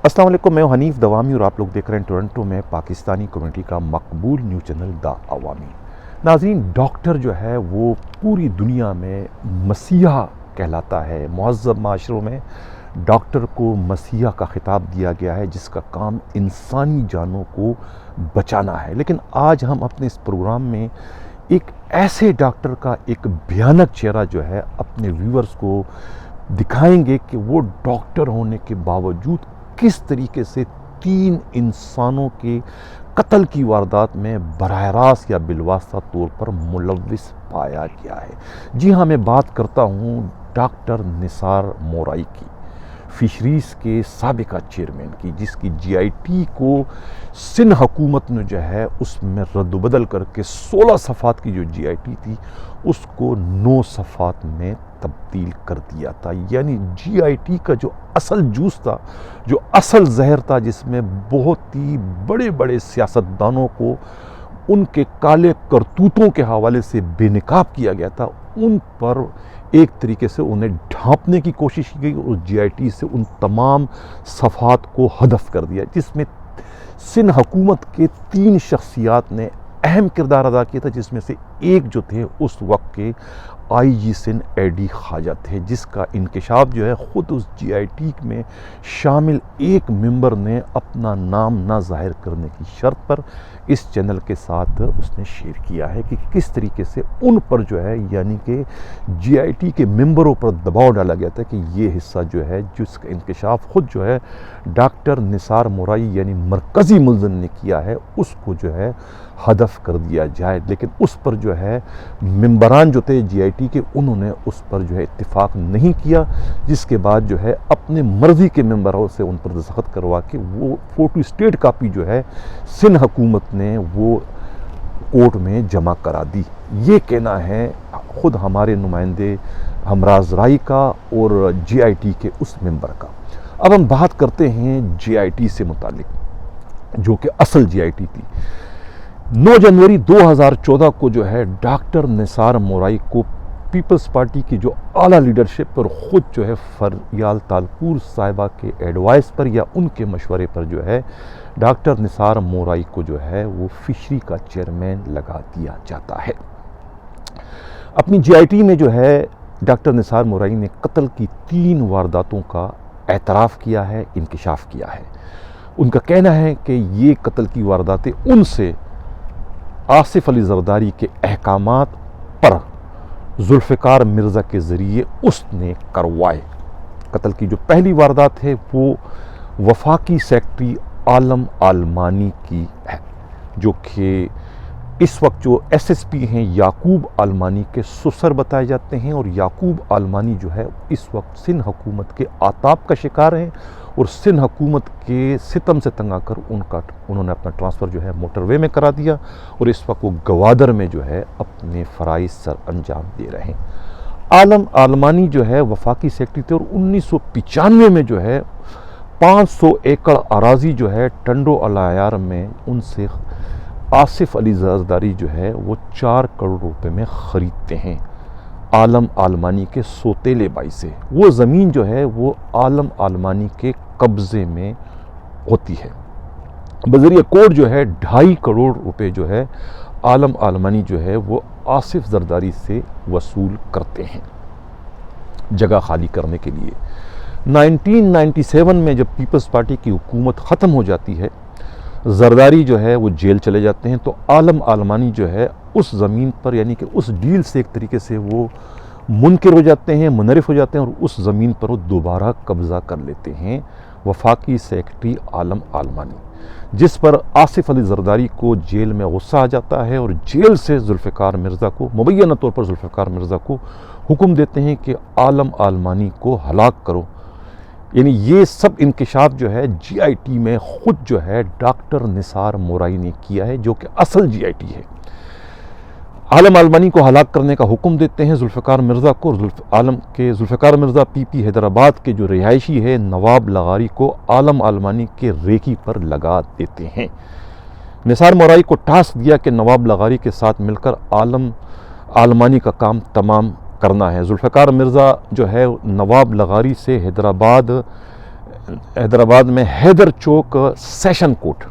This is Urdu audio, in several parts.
السلام علیکم، میں حنیف دوامی اور آپ لوگ دیکھ رہے ہیں ٹورنٹو میں پاکستانی کمیونٹی کا مقبول نیوز چینل دا عوامی۔ ناظرین، ڈاکٹر جو ہے وہ پوری دنیا میں مسیحا کہلاتا ہے۔ مہذب معاشروں میں ڈاکٹر کو مسیحا کا خطاب دیا گیا ہے، جس کا کام انسانی جانوں کو بچانا ہے۔ لیکن آج ہم اپنے اس پروگرام میں ایک ایسے ڈاکٹر کا ایک بھیانک چہرہ جو ہے اپنے ویورز کو دکھائیں گے کہ وہ ڈاکٹر ہونے کے باوجود کس طریقے سے 3 انسانوں کے قتل کی واردات میں براہ راست یا بالواسطہ طور پر ملوث پایا گیا ہے۔ جی ہاں، میں بات کرتا ہوں ڈاکٹر نثار مورائی کی، فشریز کے سابقہ چیئرمین کی، جس کی جی آئی ٹی کو سندھ حکومت نے جو ہے اس میں رد و بدل کر کے 16 صفحات کی جو جی آئی ٹی تھی اس کو 9 صفحات میں تبدیل کر دیا تھا۔ یعنی جی آئی ٹی کا جو اصل جوس تھا، جو اصل زہر تھا، جس میں بہت ہی بڑے بڑے سیاستدانوں کو ان کے کالے کرتوتوں کے حوالے سے بے نقاب کیا گیا تھا، ان پر ایک طریقے سے انہیں ڈھانپنے کی کوشش کی گئی اور جی آئی ٹی سے ان تمام صفحات کو ہدف کر دیا، جس میں سندھ حکومت کے 3 شخصیات نے اہم کردار ادا کیا تھا، جس میں سے ایک جو تھے اس وقت کے آئی جی سندھ اے ڈی خواجہ تھے، جس کا انکشاف جو ہے خود اس جی آئی ٹی میں شامل ایک ممبر نے اپنا نام نہ ظاہر کرنے کی شرط پر اس چینل کے ساتھ اس نے شیئر کیا ہے کہ کس طریقے سے ان پر جو ہے، یعنی کہ جی آئی ٹی کے ممبروں پر دباؤ ڈالا گیا تھا کہ یہ حصہ جو ہے جس کا انکشاف خود جو ہے ڈاکٹر نثار مورائی یعنی مرکزی ملزم نے کیا ہے، اس کو جو ہے ہدف کر دیا جائے۔ لیکن اس پر جو ہے ممبران جو تھے جی آئی ٹی کے، انہوں نے اس پر جو ہے اتفاق نہیں کیا، جس کے بعد جو ہے اپنے مرضی کے ممبروں سے ان پر دستخط کروا کے وہ فوٹو اسٹیٹ کاپی جو ہے سندھ حکومت نے وہ کورٹ میں جمع کرا دی۔ یہ کہنا ہے خود ہمارے نمائندے ہمراز رائی کا اور جی آئی ٹی کے اس ممبر کا۔ اب ہم بات کرتے ہیں جی آئی ٹی سے متعلق، جو کہ اصل جی آئی ٹی تھی۔ 9 جنوری 2014 کو جو ہے ڈاکٹر نثار مورائی کو پیپلز پارٹی کی جو اعلیٰ لیڈرشپ پر خود جو ہے فریال تالپور صاحبہ کے ایڈوائس پر یا ان کے مشورے پر جو ہے ڈاکٹر نثار مورائی کو جو ہے وہ فشری کا چیئرمین لگا دیا جاتا ہے۔ اپنی جی آئی ٹی میں جو ہے ڈاکٹر نثار مورائی نے قتل کی 3 وارداتوں کا اعتراف کیا ہے، انکشاف کیا ہے۔ ان کا کہنا ہے کہ یہ قتل کی وارداتیں ان سے آصف علی زرداری کے احکامات پر ذوالفقار مرزا کے ذریعے اس نے کروائے۔ قتل کی جو پہلی واردات ہے وہ وفاقی سیکرٹری عالم عالمانی کی ہے، جو کہ اس وقت جو ایس ایس پی ہیں یعقوب عالمانی کے سسر بتائے جاتے ہیں، اور یعقوب عالمانی جو ہے اس وقت سندھ حکومت کے آتاب کا شکار ہیں اور سندھ حکومت کے ستم سے تنگ آ کر انہوں نے اپنا ٹرانسفر جو ہے موٹر وے میں کرا دیا اور اس وقت وہ گوادر میں جو ہے اپنے فرائض سر انجام دے رہے ہیں۔ عالم عالمانی جو ہے وفاقی سیکرٹری تھے اور 1995 میں جو ہے 500 ایکڑ اراضی جو ہے ٹنڈو العیار میں ان سے آصف علی زرداری جو ہے وہ 4 کروڑ روپے میں خریدتے ہیں عالم عالمانی کے سوتیلے بائی سے۔ وہ زمین جو ہے وہ عالم عالمانی کے قبضے میں ہوتی ہے۔ بذریعہ کوڈ جو ہے 2.5 کروڑ روپے جو ہے عالم عالمانی جو ہے وہ آصف زرداری سے وصول کرتے ہیں جگہ خالی کرنے کے لیے۔ 1997 میں جب پیپلز پارٹی کی حکومت ختم ہو جاتی ہے، زرداری جو ہے وہ جیل چلے جاتے ہیں، تو عالم عالمانی جو ہے اس زمین پر یعنی کہ اس ڈیل سے ایک طریقے سے وہ منکر ہو جاتے ہیں، منحرف ہو جاتے ہیں اور اس زمین پر وہ دوبارہ قبضہ کر لیتے ہیں وفاقی سیکرٹری عالم عالمانی، جس پر آصف علی زرداری کو جیل میں غصہ آ جاتا ہے اور جیل سے ذوالفقار مرزا کو مبینہ طور پر ذوالفقار مرزا کو حکم دیتے ہیں کہ عالم عالمانی کو ہلاک کرو۔ یعنی یہ سب انکشاف جو ہے جی آئی ٹی میں خود جو ہے ڈاکٹر نثار مورائی نے کیا ہے، جو کہ اصل جی آئی ٹی ہے۔ عالم عالمانی کو ہلاک کرنے کا حکم دیتے ہیں ذوالفقار مرزا کو، اور ذوالفقار مرزا پی پی حیدرآباد کے جو رہائشی ہے نواب لغاری کو عالم عالمانی کے ریکی پر لگا دیتے ہیں۔ نثار مورائی کو ٹاسک دیا کہ نواب لغاری کے ساتھ مل کر عالم عالمانی کا کام تمام کرنا ہے۔ ذوالفقار مرزا جو ہے نواب لغاری سے حیدرآباد حیدرآباد میں حیدر چوک سیشن کورٹ،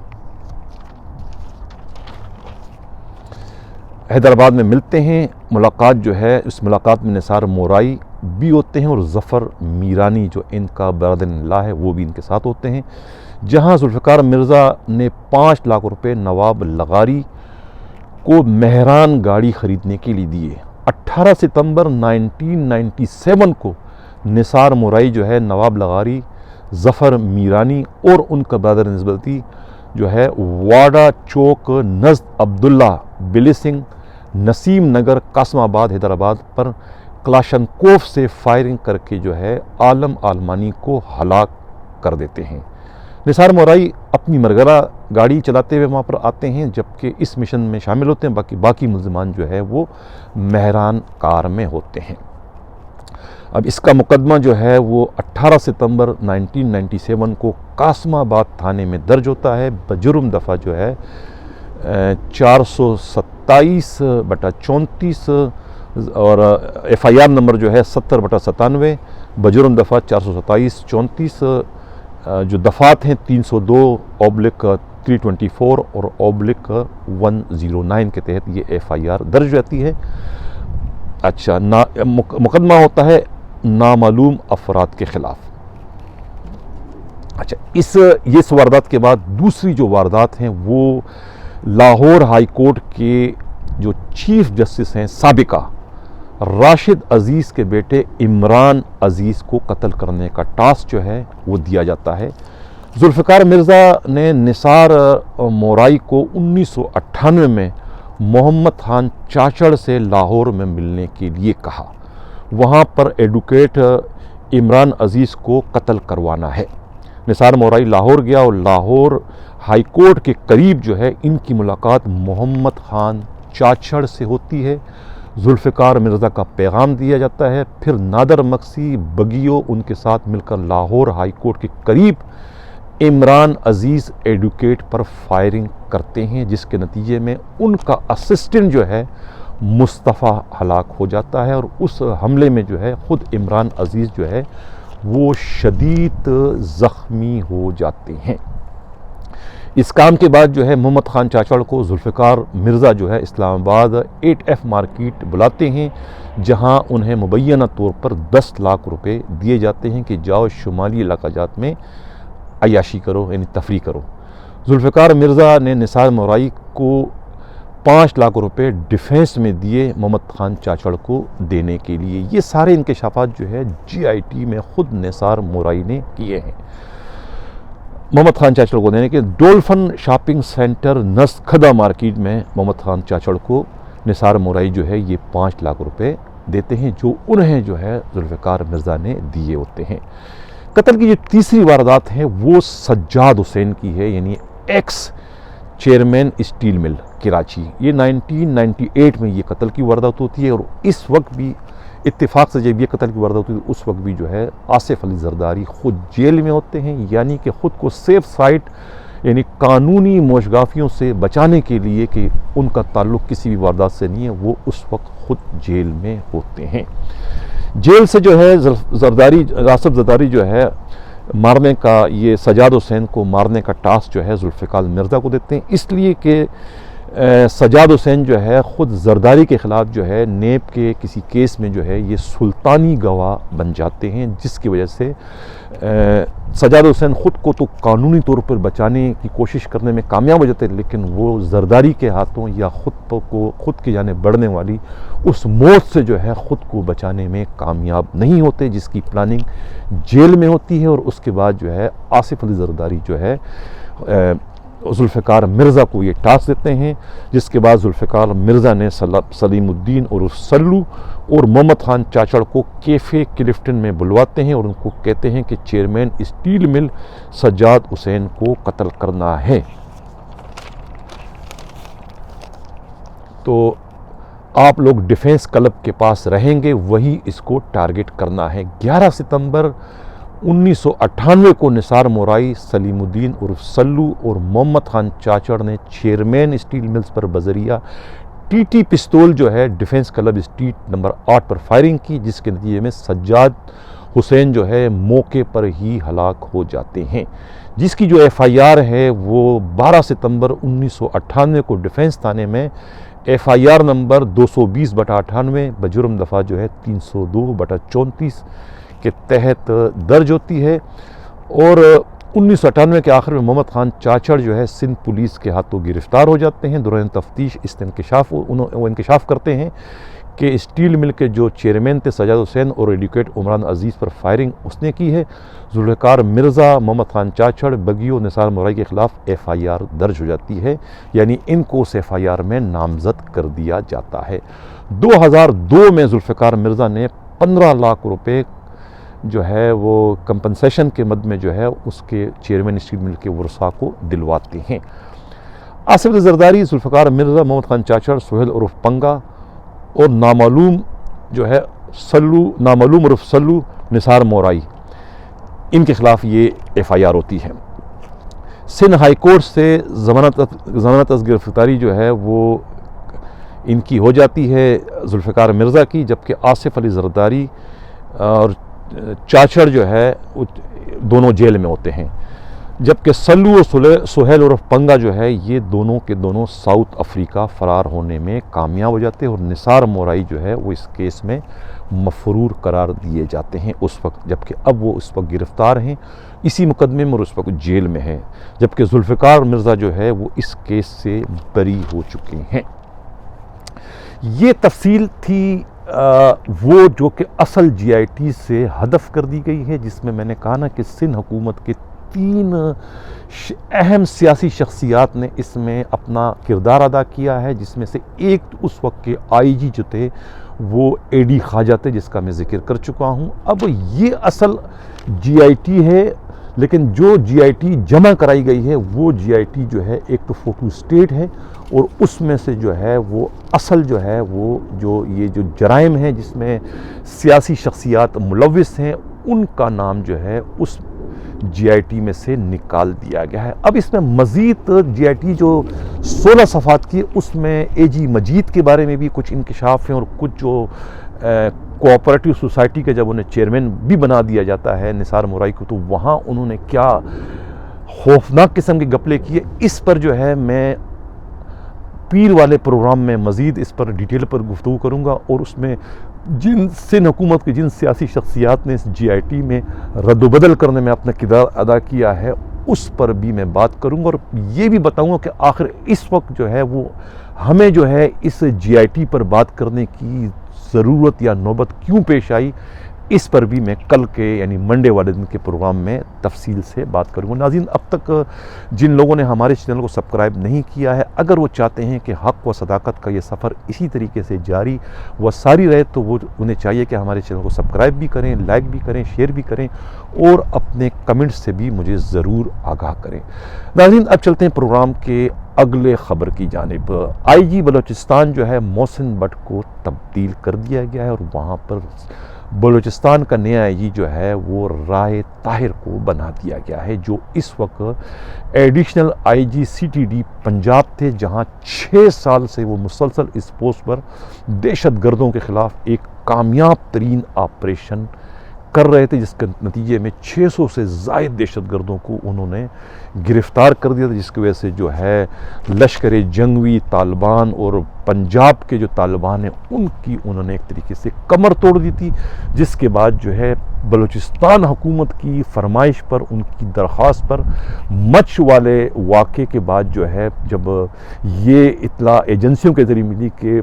حیدرآباد میں ملتے ہیں۔ ملاقات جو ہے، اس ملاقات میں نثار مورائی بھی ہوتے ہیں اور ظفر میرانی جو ان کا برادر اللہ ہے وہ بھی ان کے ساتھ ہوتے ہیں، جہاں ذوالفقار مرزا نے 5 لاکھ روپے نواب لغاری کو مہران گاڑی خریدنے کے لیے دیے۔ 18 ستمبر 1997 کو نثار مورائی جو ہے نواب لغاری، ظفر میرانی اور ان کا برادر نسبتی جو ہے واڈا چوک نزد عبداللہ بلیسنگ نسیم نگر قاسم آباد حیدرآباد پر کلاشنکوف سے فائرنگ کر کے جو ہے عالم عالمانی کو ہلاک کر دیتے ہیں۔ نثار مورائی اپنی مرغلہ گاڑی چلاتے ہوئے وہاں پر آتے ہیں، جبکہ اس مشن میں شامل ہوتے ہیں، باقی ملزمان جو ہے وہ مہران کار میں ہوتے ہیں۔ اب اس کا مقدمہ جو ہے وہ 18 ستمبر 1997 کو قاسم آباد تھانے میں درج ہوتا ہے، بجرم دفعہ جو ہے 427/34 اور FIR نمبر جو ہے 70/97، بجرم دفعہ 427/34، جو دفعات ہیں 302/324 اور /109 کے تحت یہ FIR درج رہتی ہے۔ اچھا، مقدمہ ہوتا ہے نامعلوم افراد کے خلاف۔ اچھا، اس واردات کے بعد دوسری جو واردات ہیں وہ لاہور ہائی کورٹ کے جو چیف جسٹس ہیں سابقہ راشد عزیز کے بیٹے عمران عزیز کو قتل کرنے کا ٹاسک جو ہے وہ دیا جاتا ہے۔ ذوالفقار مرزا نے نثار مورائی کو 1998 میں محمد خان چاچڑ سے لاہور میں ملنے کے لیے کہا، وہاں پر ایڈوکیٹ عمران عزیز کو قتل کروانا ہے۔ نثار مورائی لاہور گیا اور لاہور ہائی کورٹ کے قریب جو ہے ان کی ملاقات محمد خان چاچڑ سے ہوتی ہے۔ ذوالفقار مرزا کا پیغام دیا جاتا ہے، پھر نادر مکسی بگیو ان کے ساتھ مل کر لاہور ہائی کورٹ کے قریب عمران عزیز ایڈوکیٹ پر فائرنگ کرتے ہیں، جس کے نتیجے میں ان کا اسسٹنٹ جو ہے مصطفیٰ ہلاک ہو جاتا ہے، اور اس حملے میں جو ہے خود عمران عزیز جو ہے وہ شدید زخمی ہو جاتے ہیں۔ اس کام کے بعد جو ہے محمد خان چاچڑ کو ذوالفقار مرزا جو ہے اسلام آباد 8F مارکیٹ بلاتے ہیں، جہاں انہیں مبینہ طور پر 10 لاکھ روپے دیے جاتے ہیں کہ جاؤ شمالی علاقہ جات میں عیاشی کرو، یعنی تفریح کرو۔ ذوالفقار مرزا نے نثار مورائی کو 5 لاکھ روپے ڈیفینس میں دیے محمد خان چاچڑ کو دینے کے لیے۔ یہ سارے انکشافات جو ہے GIT میں خود نثار مورائی نے کیے ہیں محمد خان چاچڑ کو دینے کے۔ ڈولفن شاپنگ سینٹر نزد کھدا مارکیٹ میں محمد خان چاچڑ کو نثار مورائی جو ہے یہ 5 لاکھ روپے دیتے ہیں، جو انہیں جو ہے ذوالفقار مرزا نے دیے ہوتے ہیں۔ قتل کی جو تیسری واردات ہے وہ سجاد حسین کی ہے، یعنی ایکس چیئرمین اسٹیل مل کراچی۔ یہ 1998 میں یہ قتل کی واردات ہوتی ہے، اور اس وقت بھی اتفاق سے جب یہ قتل کی واردات ہوتی ہے اس وقت بھی جو ہے آصف علی زرداری خود جیل میں ہوتے ہیں، یعنی کہ خود کو سیف سائٹ یعنی قانونی موشگافیوں سے بچانے کے لیے کہ ان کا تعلق کسی بھی واردات سے نہیں ہے، وہ اس وقت خود جیل میں ہوتے ہیں۔ جیل سے جو ہے راشد زرداری جو ہے مارنے کا، یہ سجاد حسین کو مارنے کا ٹاسک جو ہے ذوالفقار مرزا کو دیتے ہیں، اس لیے کہ سجاد حسین جو ہے خود زرداری کے خلاف جو ہے نیب کے کسی کیس میں جو ہے یہ سلطانی گواہ بن جاتے ہیں، جس کی وجہ سے سجاد حسین خود کو تو قانونی طور پر بچانے کی کوشش کرنے میں کامیاب ہو جاتے ہیں، لیکن وہ زرداری کے ہاتھوں یا خود کی جانب بڑھنے والی اس موت سے جو ہے خود کو بچانے میں کامیاب نہیں ہوتے، جس کی پلاننگ جیل میں ہوتی ہے۔ اور اس کے بعد جو ہے آصف علی زرداری جو ہے ذوالفقار مرزا کو یہ ٹاسک دیتے ہیں، جس کے بعد ذوالفقار مرزا نے سلیم الدین اور سلو اور محمد خان چاچڑ کو کیفے کلفٹن میں بلواتے ہیں اور ان کو کہتے ہیں کہ چیئرمین اسٹیل مل سجاد حسین کو قتل کرنا ہے۔ تو آپ لوگ ڈیفینس کلب کے پاس رہیں گے، وہی اس کو ٹارگٹ کرنا ہے۔ 11 ستمبر 1998 کو نثار مورائی، سلیم الدین عرف سلو اور محمد خان چاچڑ نے چیئرمین اسٹیل ملز پر بذریعہ TT پستول جو ہے ڈیفینس کلب اسٹریٹ نمبر 8 پر فائرنگ کی، جس کے نتیجے میں سجاد حسین جو ہے موقع پر ہی ہلاک ہو جاتے ہیں، جس کی جو ایف آئی آر ہے وہ 12 ستمبر 1998 کو ڈیفنس تھانے میں ایف آئی آر نمبر 220/98 بجرم دفعہ جو ہے 302/34 کے تحت درج ہوتی ہے، اور 1998 کے آخر میں محمد خان چاچڑ جو ہے سندھ پولیس کے ہاتھوں گرفتار ہو جاتے ہیں۔ دوران تفتیش اس وہ انکشاف کرتے ہیں کہ اسٹیل مل کے جو چیئرمین تھے سجاد حسین اور ایڈوکیٹ عمران عزیز پر فائرنگ اس نے کی ہے۔ ذوالفقار مرزا، محمد خان چاچڑ، بگی اور نثار مورائی کے خلاف ایف آئی آر درج ہو جاتی ہے، یعنی ان کو اس ایف آئی آر میں نامزد کر دیا جاتا ہے۔ 2002 میں ذوالفقار مرزا نے 15 لاکھ روپے جو ہے وہ کمپنسیشن کے مد میں جو ہے اس کے چیئرمین اسٹیل مل کے ورثاء کو دلواتے ہیں۔ آصف زرداری، ذوالفقار مرزا، محمد خان چاچڑ، سہیل عرف پنگا اور نامعلوم عرف سلو نثار مورائی، ان کے خلاف یہ ایف آئی آر ہوتی ہے۔ سندھ ہائی کورٹ سے ضمانت از گرفتاری جو ہے وہ ان کی ہو جاتی ہے ذوالفقار مرزا کی، جبکہ آصف علی زرداری اور چاچڑ جو ہے دونوں جیل میں ہوتے ہیں، جبکہ سلو اور سہیل عرف پنگا جو ہے یہ دونوں کے دونوں ساؤتھ افریقہ فرار ہونے میں کامیاب ہو جاتے ہیں، اور نثار مورائی جو ہے وہ اس کیس میں مفرور قرار دیے جاتے ہیں اس وقت، جبکہ اب وہ اس وقت گرفتار ہیں اسی مقدمے میں اور اس وقت جیل میں ہے، جبکہ ذوالفقار مرزا جو ہے وہ اس کیس سے بری ہو چکے ہیں۔ یہ تفصیل تھی وہ جو کہ اصل جی آئی ٹی سے ہدف کر دی گئی ہے، جس میں نے کہا نا کہ سندھ حکومت کے 3 اہم سیاسی شخصیات نے اس میں اپنا کردار ادا کیا ہے، جس میں سے ایک اس وقت کے آئی جی جو تھے وہ اے ڈی خواجہ تھے، جس کا میں ذکر کر چکا ہوں۔ اب یہ اصل جی آئی ٹی ہے، لیکن جو جی آئی ٹی جمع کرائی گئی ہے وہ جی آئی ٹی جو ہے ایک تو فوٹو اسٹیٹ ہے، اور اس میں سے جو ہے وہ اصل جو ہے وہ یہ جو جرائم ہیں جس میں سیاسی شخصیات ملوث ہیں ان کا نام جو ہے اس جی آئی ٹی میں سے نکال دیا گیا ہے۔ اب اس میں مزید جی آئی ٹی جو 16 صفحات کی، اس میں اے جی مجید کے بارے میں بھی کچھ انکشاف ہیں، اور کچھ جو کوآپریٹو سوسائٹی کے جب انہیں چیئرمین بھی بنا دیا جاتا ہے نثار مورائی کو، تو وہاں انہوں نے کیا خوفناک قسم کے گپلے کیے، اس پر جو ہے میں پیر والے پروگرام میں مزید اس پر ڈیٹیل پر گفتگو کروں گا، اور اس میں جن سندھ حکومت کی جن سیاسی شخصیات نے اس جی آئی ٹی میں رد و بدل کرنے میں اپنا کردار ادا کیا ہے اس پر بھی میں بات کروں گا، اور یہ بھی بتاؤں گا کہ آخر اس وقت جو ہے وہ ہمیں جو ہے اس جی آئی ٹی پر بات کرنے کی ضرورت یا نوبت کیوں پیش آئی، اس پر بھی میں کل کے یعنی منڈے والے دن کے پروگرام میں تفصیل سے بات کروں گا۔ ناظرین، اب تک جن لوگوں نے ہمارے چینل کو سبسکرائب نہیں کیا ہے، اگر وہ چاہتے ہیں کہ حق و صداقت کا یہ سفر اسی طریقے سے جاری و ساری رہے، تو وہ انہیں چاہیے کہ ہمارے چینل کو سبسکرائب بھی کریں، لائک بھی کریں، شیئر بھی کریں، اور اپنے کمنٹ سے بھی مجھے ضرور آگاہ کریں۔ ناظرین، اب چلتے ہیں پروگرام کے اگلے خبر کی جانب۔ آئی جی بلوچستان جو ہے محسن بٹ کو تبدیل کر دیا گیا ہے، اور وہاں پر بلوچستان کا نیا آئی جی جو ہے وہ رائے طاہر کو بنا دیا گیا ہے، جو اس وقت additional I G C T D Punjab تھے، جہاں 6 سال سے وہ مسلسل اس پوسٹ پر دہشت گردوں کے خلاف ایک کامیاب ترین آپریشن کر رہے تھے، جس کے نتیجے میں 600 سے زائد دہشت گردوں کو انہوں نے گرفتار کر دیا تھا، جس کی وجہ سے جو ہے لشکر جنگوی طالبان اور پنجاب کے جو طالبان ہیں ان کی انہوں نے ایک طریقے سے کمر توڑ دی تھی، جس کے بعد جو ہے بلوچستان حکومت کی فرمائش پر، ان کی درخواست پر، مچ والے واقعے کے بعد جو ہے جب یہ اطلاع ایجنسیوں کے ذریعے ملی کہ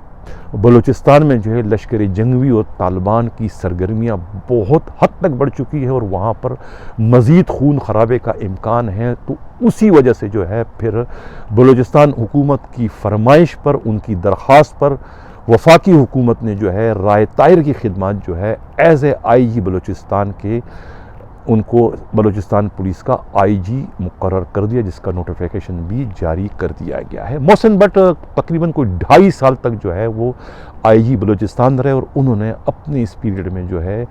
بلوچستان میں جو ہے لشکر جنگوی اور طالبان کی سرگرمیاں بہت حد تک بڑھ چکی ہیں اور وہاں پر مزید خون خرابے کا امکان ہے، تو اسی وجہ سے جو ہے پھر بلوچستان حکومت کی فرمائش پر، ان کی درخواست پر وفاقی حکومت نے جو ہے رائے طاہر کی خدمات جو ہے ایز اے آئی جی بلوچستان کے ان کو بلوچستان پولیس کا آئی جی مقرر کر دیا، جس کا نوٹیفیکیشن بھی جاری کر دیا گیا ہے۔ محسن بٹ تقریباً کوئی 2.5 سال تک جو ہے وہ آئی جی بلوچستان رہے، اور انہوں نے اپنے اس پیریڈ میں جو ہے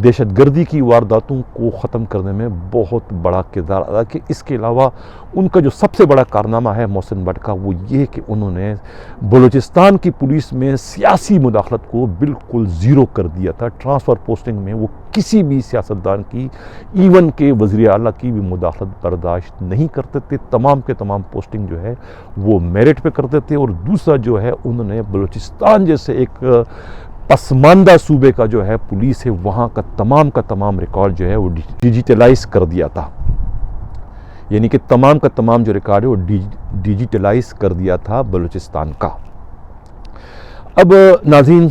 دہشت گردی کی وارداتوں کو ختم کرنے میں بہت بڑا کردار ادا کیا۔ اس کے علاوہ ان کا جو سب سے بڑا کارنامہ ہے محسن بٹ کا، وہ یہ کہ انہوں نے بلوچستان کی پولیس میں سیاسی مداخلت کو بالکل زیرو کر دیا تھا۔ ٹرانسفر پوسٹنگ میں وہ کسی بھی سیاستدان کی، ایون کہ وزیر اعلیٰ کی بھی مداخلت برداشت نہیں کرتے تھے. تمام کے تمام پوسٹنگ جو ہے وہ میرٹ پہ کرتے تھے. اور دوسرا جو ہے انہوں نے بلوچستان جیسے ایک پسماندہ صوبے کا جو ہے پولیس ہے، وہاں کا تمام ریکارڈ جو ہے وہ ڈیجیٹلائز کر دیا تھا. یعنی کہ تمام کا تمام جو ریکارڈ ہے وہ ڈیجیٹلائز کر دیا تھا بلوچستان کا. اب ناظرین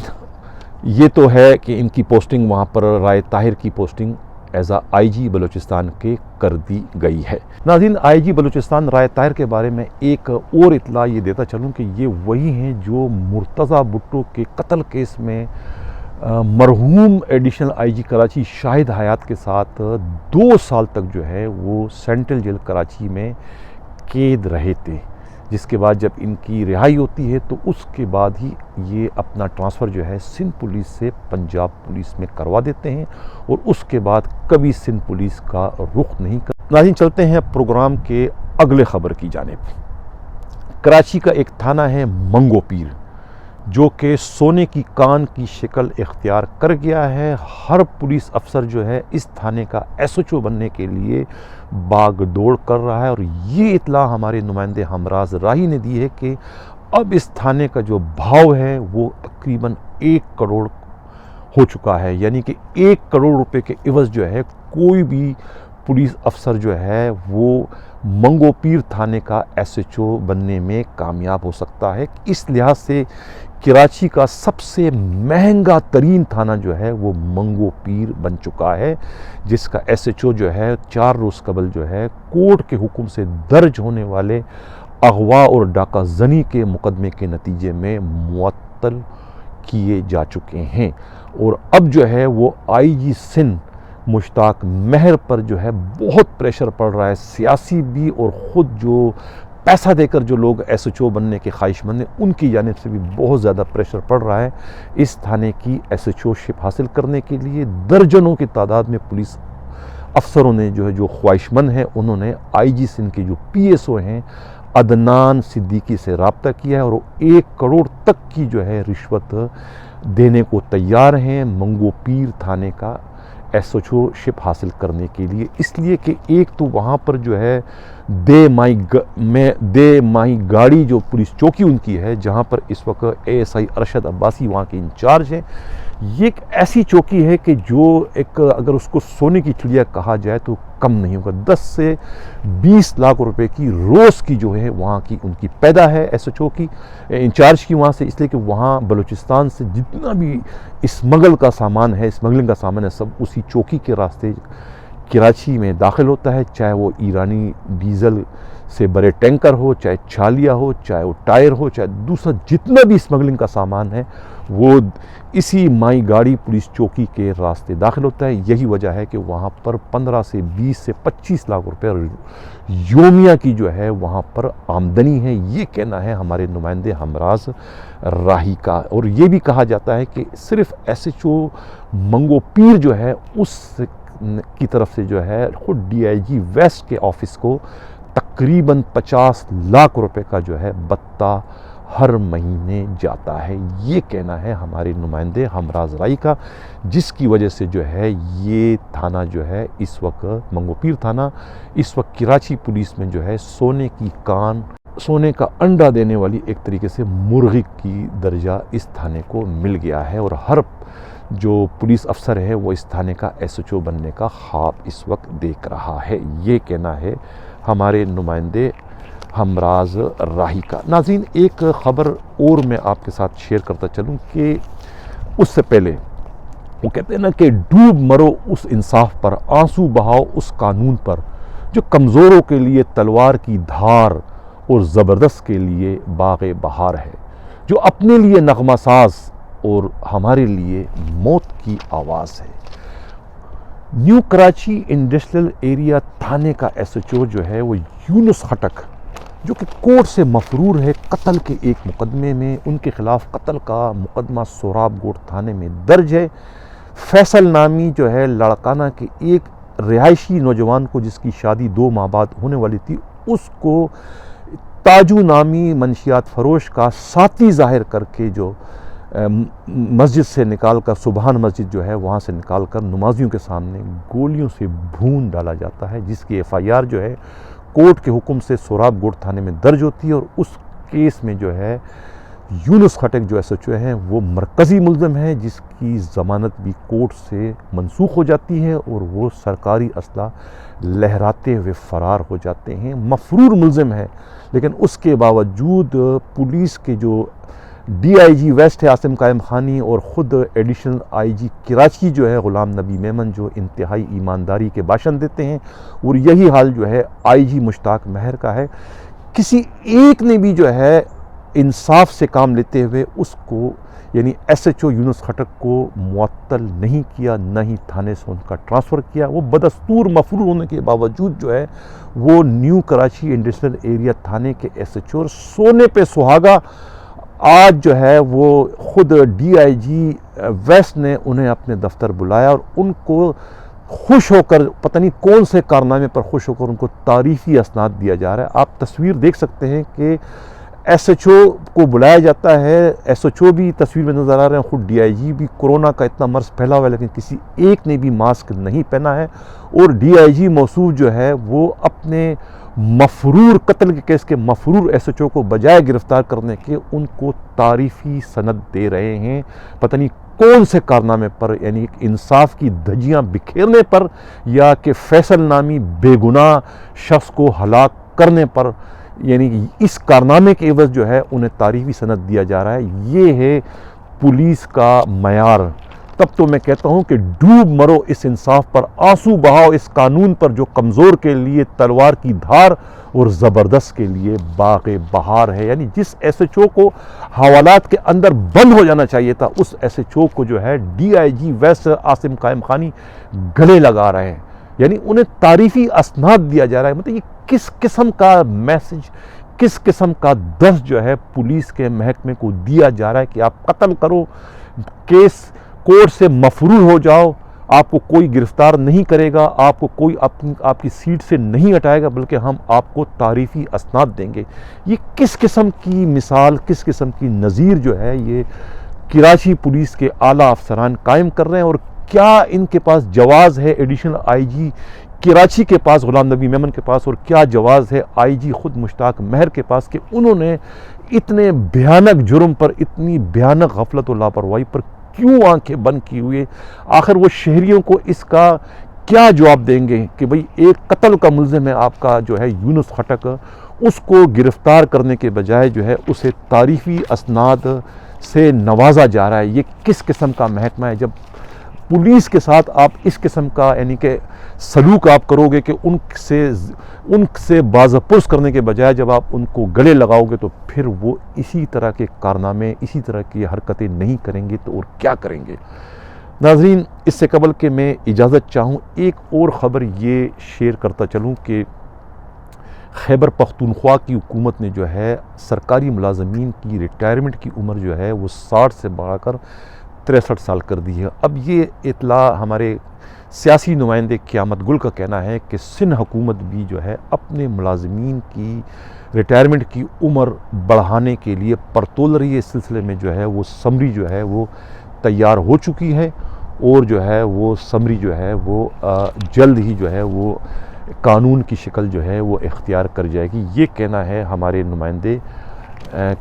یہ تو ہے کہ ان کی پوسٹنگ وہاں پر رائے طاہر کی پوسٹنگ ایز آئی جی بلوچستان کے کر دی گئی ہے. ناظرین آئی جی بلوچستان رائے طاہر کے بارے میں ایک اور اطلاع یہ دیتا چلوں کہ یہ وہی ہیں جو مرتضیٰ بھٹو کے قتل کیس میں مرحوم ایڈیشنل آئی جی کراچی شاہد حیات کے ساتھ 2 سال تک جو ہے وہ سینٹرل جیل کراچی میں قید رہے تھے، جس کے بعد جب ان کی رہائی ہوتی ہے تو اس کے بعد ہی یہ اپنا ٹرانسفر جو ہے سندھ پولیس سے پنجاب پولیس میں کروا دیتے ہیں اور اس کے بعد کبھی سندھ پولیس کا رخ نہیں کرتے. ناظرین چلتے ہیں پروگرام کے اگلے خبر کی جانب. کراچی کا ایک تھانہ ہے منگو پیر جو کہ سونے کی کان کی شکل اختیار کر گیا ہے. ہر پولیس افسر جو ہے اس تھانے کا ایس ایچ او بننے کے لیے باغ دوڑ کر رہا ہے. اور یہ اطلاع ہمارے نمائندے ہمراز راہی نے دی ہے کہ اب اس تھانے کا جو بھاؤ ہے وہ تقریباً 1 کروڑ ہو چکا ہے. یعنی کہ 1 کروڑ روپے کے عوض جو ہے کوئی بھی پولیس افسر جو ہے وہ منگو پیر تھانے کا ایس ایچ او بننے میں کامیاب ہو سکتا ہے. اس لحاظ سے کراچی کا سب سے مہنگا ترین تھانہ جو ہے وہ منگو پیر بن چکا ہے، جس کا ایس ایچ او جو ہے 4 روز قبل جو ہے کورٹ کے حکم سے درج ہونے والے اغوا اور ڈاکہ زنی کے مقدمے کے نتیجے میں معطل کیے جا چکے ہیں. اور اب جو ہے وہ آئی جی سندھ مشتاق مہر پر جو ہے بہت پریشر پڑ رہا ہے، سیاسی بھی اور خود جو پیسہ دے کر جو لوگ ایس ایچ او بننے کے خواہش مند ہیں ان کی جانب سے بھی بہت زیادہ پریشر پڑ رہا ہے اس تھانے کی ایس ایچ او شپ حاصل کرنے کے لیے. درجنوں کی تعداد میں پولیس افسروں نے جو خواہش مند ہیں انہوں نے آئی جی سندھ کے جو پی ایس او ہیں عدنان صدیقی سے رابطہ کیا ہے اور وہ 1 کروڑ تک کی جو ہے رشوت دینے کو تیار ہیں منگو پیر تھانے کا ایس ایچ او شپ حاصل کرنے کے لیے. اس لیے کہ ایک تو وہاں پر جو ہے دے مائی گاڑی جو پولیس چوکی ان کی ہے جہاں پر اس وقت A S I Arshad Abbasi وہاں کے انچارج ہیں. یہ ایک ایسی چوکی ہے کہ جو ایک اگر اس کو سونے کی چڑیا کہا جائے تو کم نہیں ہوگا. 10 سے 20 لاکھ روپے کی روز کی جو ہے وہاں کی ان کی پیدا ہے ایس ایچ او کی انچارج کی وہاں سے. اس لیے کہ وہاں بلوچستان سے جتنا بھی اسمگلنگ کا سامان ہے سب اسی چوکی کے راستے کراچی میں داخل ہوتا ہے، چاہے وہ ایرانی ڈیزل سے بڑے ٹینکر ہو، چاہے چھالیا ہو، چاہے وہ ٹائر ہو، چاہے دوسرا جتنا بھی اسمگلنگ کا سامان ہے وہ اسی مائی گاڑی پولیس چوکی کے راستے داخل ہوتا ہے. یہی وجہ ہے کہ وہاں پر 15 سے 20 سے 25 لاکھ روپے یومیہ کی جو ہے وہاں پر آمدنی ہے. یہ کہنا ہے ہمارے نمائندے ہمراز راہی کا. اور یہ بھی کہا جاتا ہے کہ صرف ایس ایچ او منگو پیر جو ہے اس کی طرف سے جو ہے خود ڈی آئی جی ویسٹ کے آفس کو تقریباً 50 لاکھ روپے کا جو ہے بتہ ہر مہینے جاتا ہے. یہ کہنا ہے ہمارے نمائندے ہمراز رائی کا، جس کی وجہ سے جو ہے یہ تھانہ جو ہے اس وقت منگو پیر تھانہ اس وقت کراچی پولیس میں جو ہے سونے کا انڈا دینے والی ایک طریقے سے مرغی کی درجہ اس تھانے کو مل گیا ہے. اور ہر جو پولیس افسر ہے وہ اس تھانے کا ایس ایچ او بننے کا خواب اس وقت دیکھ رہا ہے. یہ کہنا ہے ہمارے نمائندے ہمراز راہی کا. ناظرین ایک خبر اور میں آپ کے ساتھ شیئر کرتا چلوں کہ اس سے پہلے وہ کہتے ہیں نا کہ ڈوب مرو اس انصاف پر، آنسو بہاؤ اس قانون پر جو کمزوروں کے لیے تلوار کی دھار اور زبردست کے لیے باغ بہار ہے، جو اپنے لیے نغمہ ساز اور ہمارے لیے موت کی آواز ہے. نیو کراچی انڈسٹریل ایریا تھانے کا ایس ایچ او جو ہے وہ یونس خٹک جو کہ کورٹ سے مفرور ہے قتل کے ایک مقدمے میں، ان کے خلاف قتل کا مقدمہ سوراب گوٹ تھانے میں درج ہے. فیصل نامی جو ہے لڑکانہ کے ایک رہائشی نوجوان کو جس کی شادی 2 ماہ بعد ہونے والی تھی اس کو تاجو نامی منشیات فروش کا ساتھی ظاہر کر کے جو مسجد سے نکال کر، سبحان مسجد جو ہے وہاں سے نکال کر نمازیوں کے سامنے گولیوں سے بھون ڈالا جاتا ہے، جس کی ایف آئی آر جو ہے کورٹ کے حکم سے سوراب گوڑ تھانے میں درج ہوتی ہے، اور اس کیس میں جو ہے یونس خٹک جو ایس ایچ او ہیں وہ مرکزی ملزم ہیں، جس کی ضمانت بھی کورٹ سے منسوخ ہو جاتی ہے اور وہ سرکاری اسلحہ لہراتے ہوئے فرار ہو جاتے ہیں۔ مفرور ملزم ہے، لیکن اس کے باوجود پولیس کے جو ڈی آئی جی ویسٹ ہے عاصم قائم خانی، اور خود ایڈیشنل آئی جی کراچی جو ہے غلام نبی میمن، جو انتہائی ایمانداری کے باشن دیتے ہیں، اور یہی حال جو ہے آئی جی مشتاق مہر کا ہے، کسی ایک نے بھی جو ہے انصاف سے کام لیتے ہوئے اس کو، یعنی ایس ایچ او یونس خٹک کو معطل نہیں کیا، نہ ہی تھانے سے ان کا ٹرانسفر کیا۔ وہ بدستور مفرور ہونے کے باوجود جو ہے وہ نیو کراچی انڈسٹریل ایریا تھانے کے ایس ایچ او، سونے پہ سہاگا آج جو ہے وہ خود ڈی آئی جی ویسٹ نے انہیں اپنے دفتر بلایا، اور ان کو خوش ہو کر، پتہ نہیں کون سے کارنامے پر خوش ہو کر ان کو تعریفی اسناد دیا جا رہا ہے۔ آپ تصویر دیکھ سکتے ہیں کہ ایس ایچ او کو بلایا جاتا ہے، ایس ایچ او بھی تصویر میں نظر آ رہے ہیں، خود ڈی آئی جی بھی، کورونا کا اتنا مرض پھیلا ہوا ہے لیکن کسی ایک نے بھی ماسک نہیں پہنا ہے، اور ڈی آئی جی موصوف جو ہے وہ اپنے مفرور قتل کے کیس کے مفرور ایس ایچ او کو بجائے گرفتار کرنے کے ان کو تعریفی سند دے رہے ہیں، پتہ نہیں کون سے کارنامے پر، یعنی انصاف کی دھجیاں بکھیرنے پر، یا کہ فیصل نامی بے گناہ شخص کو ہلاک کرنے پر، یعنی اس کارنامے کے عوض جو ہے انہیں تعریفی سند دیا جا رہا ہے۔ یہ ہے پولیس کا معیار۔ تب تو میں کہتا ہوں کہ ڈوب مرو اس انصاف پر، آنسو بہاؤ اس قانون پر جو کمزور کے لیے تلوار کی دھار اور زبردست کے لیے باغ بہار ہے۔ یعنی جس ایس ایچ او کو حوالات کے اندر بند ہو جانا چاہیے تھا، اس ایس ایچ او کو جو ہے D I G west Asim Qaim Khani گلے لگا رہے ہیں، یعنی انہیں تعریفی اسناد دیا جا رہا ہے۔ مطلب یہ کس قسم کا میسج، کس قسم کا درس جو ہے پولیس کے محکمے کو دیا جا رہا ہے کہ آپ قتل کرو، کیس کورٹ سے مفرور ہو جاؤ، آپ کو کوئی گرفتار نہیں کرے گا، آپ کو کوئی آپ کی سیٹ سے نہیں ہٹائے گا، بلکہ ہم آپ کو تعریفی اسناد دیں گے۔ یہ کس قسم کی مثال، کس قسم کی نظیر جو ہے یہ کراچی پولیس کے اعلیٰ افسران قائم کر رہے ہیں، اور کیا ان کے پاس جواز ہے ایڈیشنل آئی جی کراچی کے پاس، غلام نبی میمن کے پاس، اور کیا جواز ہے آئی جی خود مشتاق مہر کے پاس کہ انہوں نے اتنے بھیانک جرم پر، اتنی بھیانک غفلت و لاپرواہی پر کیوں آنکھیں بند کی ہوئے؟ آخر وہ شہریوں کو اس کا کیا جواب دیں گے کہ بھئی ایک قتل کا ملزم ہے آپ کا جو ہے یونس خٹک، اس کو گرفتار کرنے کے بجائے جو ہے اسے تعریفی اسناد سے نوازا جا رہا ہے۔ یہ کس قسم کا محکمہ ہے جب پولیس کے ساتھ آپ اس قسم کا یعنی کہ سلوک آپ کرو گے کہ ان سے بازپرس کرنے کے بجائے جب آپ ان کو گلے لگاؤ گے تو پھر وہ اسی طرح کے کارنامے، اسی طرح کی حرکتیں نہیں کریں گے تو اور کیا کریں گے؟ ناظرین، اس سے قبل کہ میں اجازت چاہوں، ایک اور خبر یہ شیئر کرتا چلوں کہ خیبر پختونخوا کی حکومت نے جو ہے سرکاری ملازمین کی ریٹائرمنٹ کی عمر جو ہے وہ 60 سے بڑھا کر 63 سال کر دی ہے۔ اب یہ اطلاع ہمارے سیاسی نمائندے قیامت گل کا کہنا ہے کہ سندھ حکومت بھی جو ہے اپنے ملازمین کی ریٹائرمنٹ کی عمر بڑھانے کے لیے پرتول رہی ہے۔ اس سلسلے میں جو ہے وہ سمری جو ہے وہ تیار ہو چکی ہے، اور جو ہے وہ سمری جو ہے وہ جلد ہی جو ہے وہ قانون کی شکل جو ہے وہ اختیار کر جائے گی، یہ کہنا ہے ہمارے نمائندے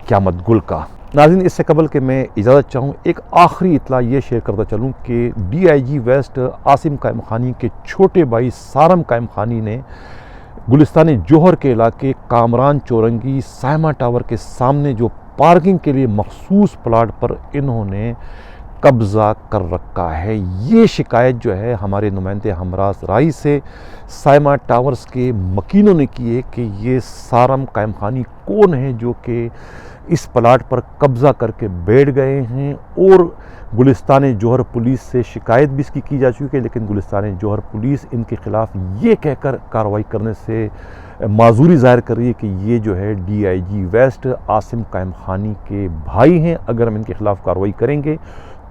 قیامت گل کا۔ ناظرین، اس سے قبل کہ میں اجازت چاہوں، ایک آخری اطلاع یہ شیئر کرتا چلوں کہ D I G west Asim Qaim Khani کے چھوٹے بھائی سارم قائم خانی نے گلستان جوہر کے علاقے کامران چورنگی سائما ٹاور کے سامنے جو پارکنگ کے لیے مخصوص پلاٹ پر انہوں نے قبضہ کر رکھا ہے۔ یہ شکایت جو ہے ہمارے نمائندے ہمراز رائی سے سائما ٹاورز کے مکینوں نے کی ہے کہ یہ سارم قائم خانی کون ہیں جو کہ اس پلاٹ پر قبضہ کر کے بیٹھ گئے ہیں، اور گلستان جوہر پولیس سے شکایت بھی اس کی جا چکی ہے، لیکن گلستان جوہر پولیس ان کے خلاف یہ کہہ کر کارروائی کرنے سے معذوری ظاہر کر رہی ہے کہ یہ جو ہے D I G west Asim Qaim Khani کے بھائی ہیں، اگر ہم ان کے خلاف کارروائی کریں گے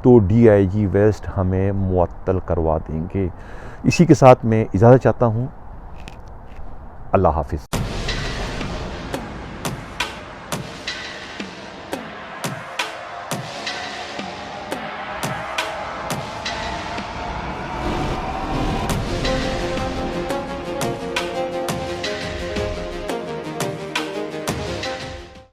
تو ڈی آئی جی ویسٹ ہمیں معطل کروا دیں گے۔ اسی کے ساتھ میں اجازت چاہتا ہوں، اللہ حافظ۔